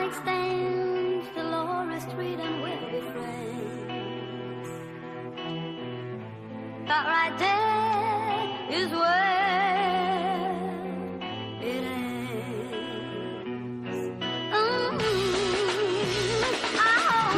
night stands, Dolores Street, and we'll be friends. But right there is where it ends.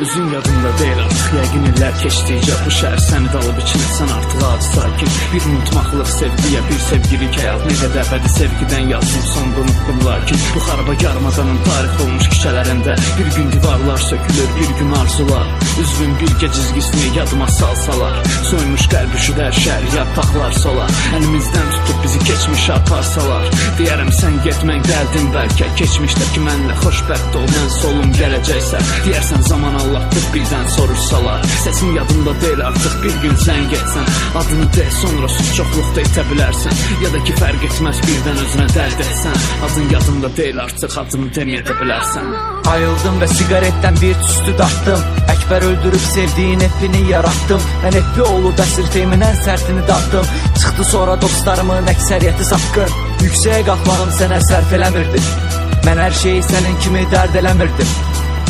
Üzün yadımda deyil artıq, yəqin illər keçdikcə bu şəhər səni dalıb içinə, sən artıq adi sakin. Bir unutmaqlıq sevgiyə, bir sevgilik həyat, necə də əbədi sevgidən yazdım, sonda unutdumlar ki, bu xaraba yarımadanın tarix olmuş küçələrində bir gün divarlar sökülür, bir gün arzular, üzvün birgə cizgisini yadıma salsalar, soymuş qəlb üşüdər şəhər, yarpaqlar solar, əlimizdən tutub bizi keçmişə aparsalar, deyərəm sən getmək dəldin bəlkə, keçmişdəki mənlə xoşbəxt ol, mən solum gələcəksə, deyərsən zaman Allah'tır birdən soruşsalar, səsin yadımda deyil artıq, bir gün sən getsən, adını de, sonra sus çoxluqda itə bilərsən, ya da ki fərq etməz birdən özünə dərd etsən, adın yadımda deyil artıq, adını deməyə də bilərsən. Ayıldım və sigaretdən bir tüstü dartdım, Əkbər öldürüb sevdiyin epini yarattım, mən epi olub əsir teyimin ən sərtini dartdım, çıxdı sonra dostlarımın əksəriyyəti sapqın, yüksəyə qalxmağım sənə sərf eləmirdim, mən hər şeyi sənin kimi dərd eləmirdim.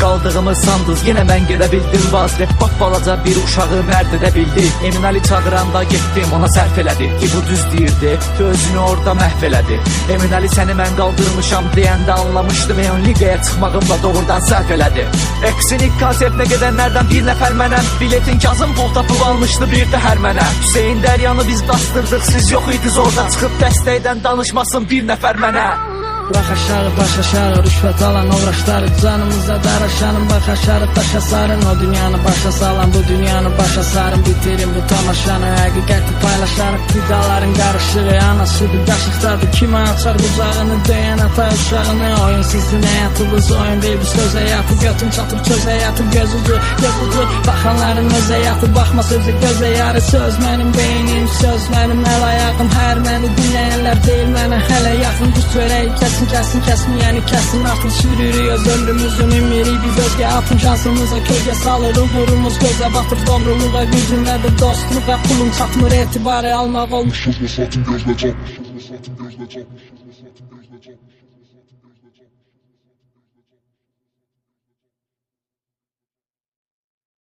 Qaldığımı sandız, yenə mən gedə bildim, vazirət bak balaca bir uşağı mərd edə bildi. Emin Ali çağıranda getdim, ona sərf elədi ki bu düz deyirdi, özünü orada məhv elədi. Emin Ali səni mən qaldırmışam deyəndə anlamışdım, Eon Ligaya çıxmağımla doğrudan səhv elədi. Eksinik konsertinə gedənlərdən bir nəfər mənəm, biletin Kazım pul tapıb almışdı bir də hər mənə. Hüseyin Dəryanı biz bastırdıq, siz yox idiniz orada, çıxıb dəstəkdən danışmasın bir nəfər mənə. Bax aşağı, baş aşağı, rüşvət alan uğraşları, canımıza daraşanın, bax aşağı taşa sarın, o dünyanı başa salan, bu dünyanı başa sarın, bitirin bu tamaşanı, həqiqəti paylaşarıq, vidaların qarışığı, anasıdır, daşıqdadır, kimə açar qucağını, döyən ata uşağını, oyun sizin həyatınız, oyun deyil, bu söz həyatı, götüm çatır, söz həyatı, göz ucu, baxanların öz həyatı, baxma sözü, göz həyarı, söz mənim beynim, söz mənim əl ayağım, hər məni dinləyənlər deyil, mənə hələ yaxın, bu çörəyi kəsməyəni kəsin, artıq sürürüyoruz ömrümüzün ümiri, biz özgə atın şansımıza kölgə salır, uğurumuz gözə batır, doğruluğa gücünlədir, dostluğa pulun çatmır, etibarı almaq olmuş. Sözlə satın gözlə çatmış.